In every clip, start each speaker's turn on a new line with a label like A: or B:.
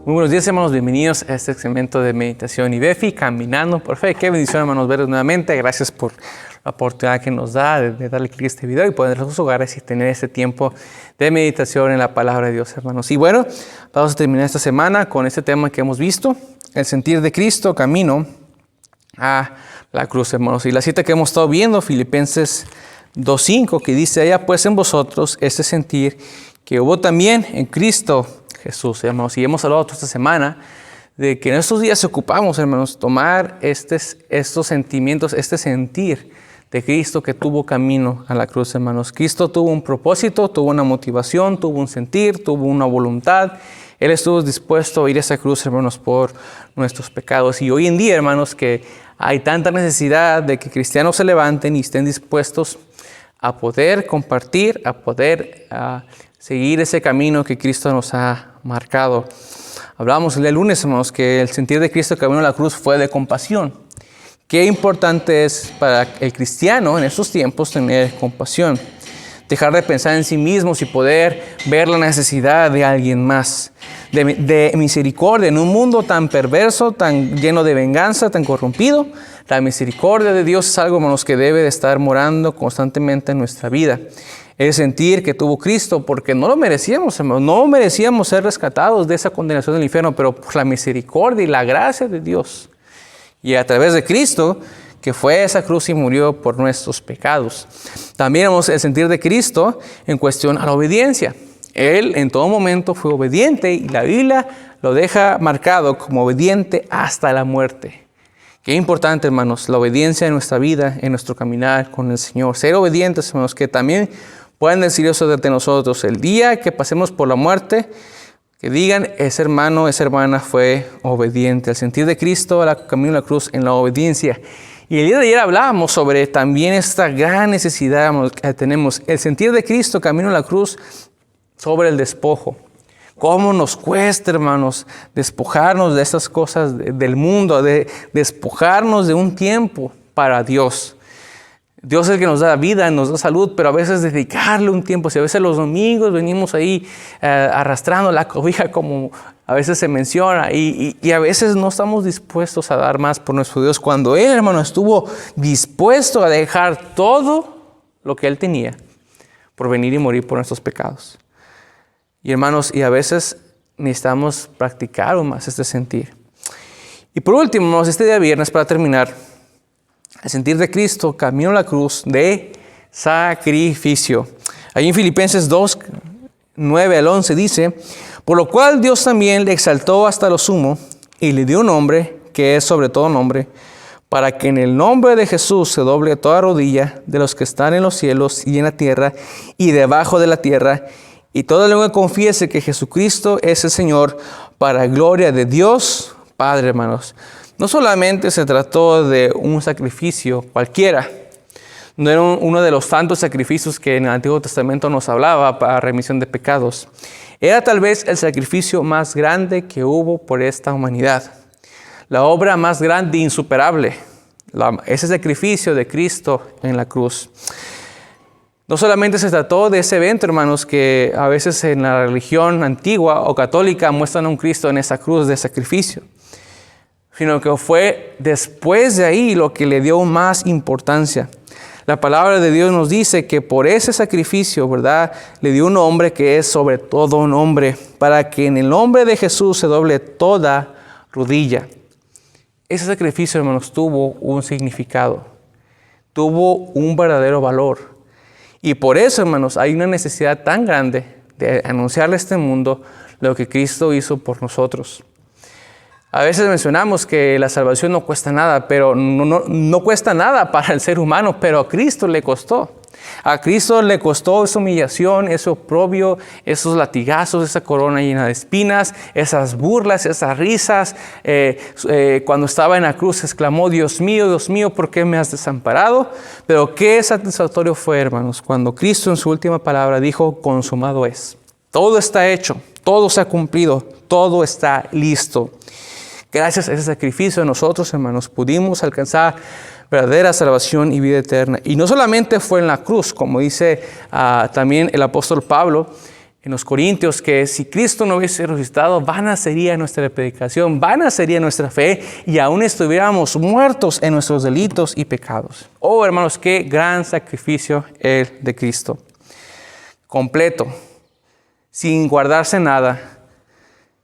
A: Muy buenos días, hermanos. Bienvenidos a este segmento de meditación y Befi, caminando por fe. Qué bendición, hermanos, verlos nuevamente. Gracias por la oportunidad que nos da de darle clic a este video y poder en sus hogares y tener este tiempo de meditación en la palabra de Dios, hermanos. Y bueno, vamos a terminar esta semana con este tema que hemos visto, el sentir de Cristo, camino a la cruz, hermanos. Y la cita que hemos estado viendo, Filipenses 2:5, que dice: haya pues en vosotros este sentir que hubo también en Cristo Jesús, hermanos. Y hemos hablado toda esta semana de que en estos días ocupamos, hermanos, tomar estos sentimientos, este sentir de Cristo que tuvo camino a la cruz, hermanos. Cristo tuvo un propósito, tuvo una motivación, tuvo un sentir, tuvo una voluntad. Él estuvo dispuesto a ir a esa cruz, hermanos, por nuestros pecados. Y hoy en día, hermanos, que hay tanta necesidad de que cristianos se levanten y estén dispuestos a poder compartir, a poder seguir ese camino que Cristo nos ha marcado. Hablábamos el lunes, hermanos, que el sentir de Cristo camino a la cruz fue de compasión. Qué importante es para el cristiano en estos tiempos tener compasión. Dejar de pensar en sí mismos y poder ver la necesidad de alguien más. De misericordia en un mundo tan perverso, tan lleno de venganza, tan corrompido. La misericordia de Dios es algo, hermanos, que debe de estar morando constantemente en nuestra vida. El sentir que tuvo Cristo, porque no lo merecíamos, hermanos. No merecíamos ser rescatados de esa condenación del infierno, pero por la misericordia y la gracia de Dios. Y a través de Cristo, que fue a esa cruz y murió por nuestros pecados. También vemos el sentir de Cristo en cuestión a la obediencia. Él en todo momento fue obediente y la Biblia lo deja marcado como obediente hasta la muerte. Qué importante, hermanos, la obediencia en nuestra vida, en nuestro caminar con el Señor. Ser obedientes, hermanos, que también puedan decir eso de nosotros. El día que pasemos por la muerte, que digan, ese hermano, esa hermana fue obediente. El sentir de Cristo, el camino a la cruz en la obediencia. Y el día de ayer hablábamos sobre también esta gran necesidad que tenemos. El sentir de Cristo, camino a la cruz, sobre el despojo. ¿Cómo nos cuesta, hermanos, despojarnos de estas cosas del mundo, de despojarnos de un tiempo para Dios? Dios es el que nos da vida, nos da salud, pero a veces dedicarle un tiempo. Si a veces los domingos venimos ahí arrastrando la cobija, como a veces se menciona, y a veces no estamos dispuestos a dar más por nuestro Dios, cuando Él, hermano, estuvo dispuesto a dejar todo lo que Él tenía por venir y morir por nuestros pecados. Y hermanos, y a veces necesitamos practicar aún más este sentir. Y por último, hermanos, este día viernes, para terminar, el sentir de Cristo, camino a la cruz de sacrificio. Ahí en Filipenses 2, 9 al 11 dice: por lo cual Dios también le exaltó hasta lo sumo y le dio un nombre que es sobre todo nombre, para que en el nombre de Jesús se doble toda rodilla de los que están en los cielos y en la tierra y debajo de la tierra, y toda lengua confiese que Jesucristo es el Señor, para gloria de Dios Padre, hermanos. No solamente se trató de un sacrificio cualquiera, no era uno de los tantos sacrificios que en el Antiguo Testamento nos hablaba para remisión de pecados. Era tal vez el sacrificio más grande que hubo por esta humanidad. La obra más grande e insuperable. Ese sacrificio de Cristo en la cruz. No solamente se trató de ese evento, hermanos, que a veces en la religión antigua o católica muestran a un Cristo en esa cruz de sacrificio, sino que fue después de ahí lo que le dio más importancia. La palabra de Dios nos dice que por ese sacrificio, ¿verdad?, le dio un nombre que es sobre todo nombre, para que en el nombre de Jesús se doble toda rodilla. Ese sacrificio, hermanos, tuvo un significado, tuvo un verdadero valor. Y por eso, hermanos, hay una necesidad tan grande de anunciarle a este mundo lo que Cristo hizo por nosotros. A veces mencionamos que la salvación no cuesta nada, pero no cuesta nada para el ser humano, pero a Cristo le costó. A Cristo le costó esa humillación, ese oprobio, esos latigazos, esa corona llena de espinas, esas burlas, esas risas. Cuando estaba en la cruz exclamó: Dios mío, ¿por qué me has desamparado? Pero qué satisfactorio fue, hermanos, cuando Cristo en su última palabra dijo: consumado es. Todo está hecho, todo se ha cumplido, todo está listo. Gracias a ese sacrificio nosotros, hermanos, pudimos alcanzar verdadera salvación y vida eterna. Y no solamente fue en la cruz, como dice también el apóstol Pablo en los Corintios que si Cristo no hubiese resucitado, vana sería nuestra predicación, vana sería nuestra fe y aún estuviéramos muertos en nuestros delitos y pecados. Oh, hermanos, qué gran sacrificio el de Cristo. Completo, sin guardarse nada,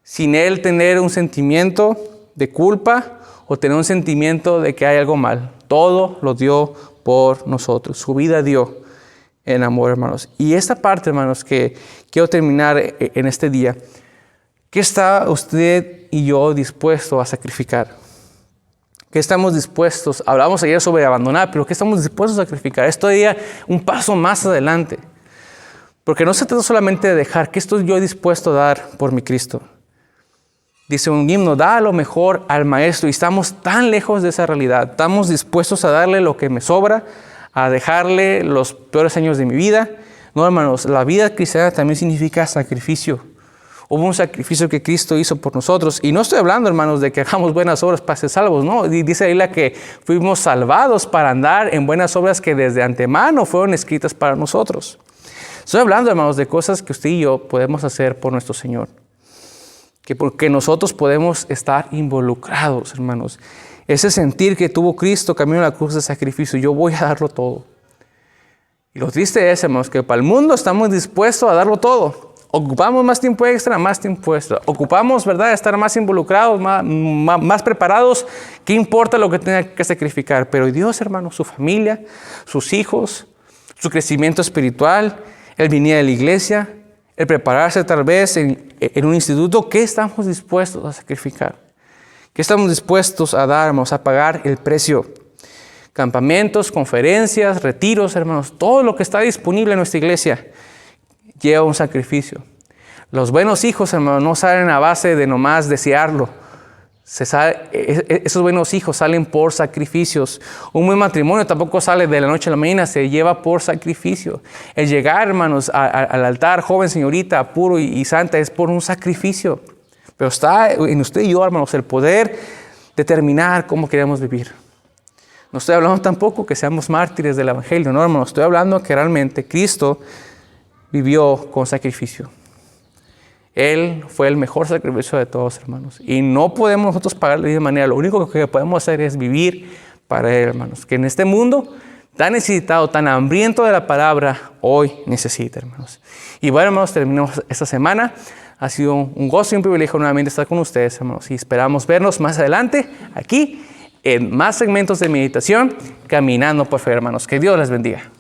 A: sin Él tener un sentimiento de culpa o tener un sentimiento de que hay algo mal. Todo lo dio por nosotros, su vida dio en amor, hermanos. Y esta parte, hermanos, que quiero terminar en este día, ¿qué está usted y yo dispuesto a sacrificar? ¿Qué estamos dispuestos? Hablamos ayer sobre abandonar, pero ¿qué estamos dispuestos a sacrificar? Esto sería un paso más adelante. Porque no se trata solamente de dejar, ¿qué estoy yo dispuesto a dar por mi Cristo? Dice un himno, da lo mejor al Maestro, y estamos tan lejos de esa realidad. Estamos dispuestos a darle lo que me sobra, a dejarle los peores años de mi vida. No, hermanos, la vida cristiana también significa sacrificio. Hubo un sacrificio que Cristo hizo por nosotros. Y no estoy hablando, hermanos, de que hagamos buenas obras para ser salvos. No, dice ahí que fuimos salvados para andar en buenas obras que desde antemano fueron escritas para nosotros. Estoy hablando, hermanos, de cosas que usted y yo podemos hacer por nuestro Señor. Que porque nosotros podemos estar involucrados, hermanos. Ese sentir que tuvo Cristo camino a la cruz de sacrificio, yo voy a darlo todo. Y lo triste es, hermanos, que para el mundo estamos dispuestos a darlo todo. Ocupamos más tiempo extra. Ocupamos, ¿verdad?, estar más involucrados, más preparados. ¿Qué importa lo que tenga que sacrificar? Pero Dios, hermanos, su familia, sus hijos, su crecimiento espiritual, el venir a la iglesia, el prepararse tal vez en un instituto, ¿qué estamos dispuestos a sacrificar? ¿Qué estamos dispuestos a dar, hermanos, a pagar el precio? Campamentos, conferencias, retiros, hermanos, todo lo que está disponible en nuestra iglesia lleva un sacrificio. Los buenos hijos, hermanos, no salen a base de nomás desearlo. Esos buenos hijos salen por sacrificios. Un buen matrimonio tampoco sale de la noche a la mañana, se lleva por sacrificio. El llegar, hermanos, al altar, joven, señorita, puro y santa, es por un sacrificio. Pero está en usted y yo, hermanos, el poder determinar cómo queremos vivir. No estoy hablando tampoco que seamos mártires del Evangelio, no, hermanos. Estoy hablando que realmente Cristo vivió con sacrificio. Él fue el mejor sacrificio de todos, hermanos. Y no podemos nosotros pagarle de esa manera. Lo único que podemos hacer es vivir para Él, hermanos. Que en este mundo tan necesitado, tan hambriento de la palabra, hoy necesita, hermanos. Y bueno, hermanos, terminamos esta semana. Ha sido un gozo y un privilegio nuevamente estar con ustedes, hermanos. Y esperamos vernos más adelante aquí en más segmentos de meditación, Caminando por Fe, hermanos. Que Dios les bendiga.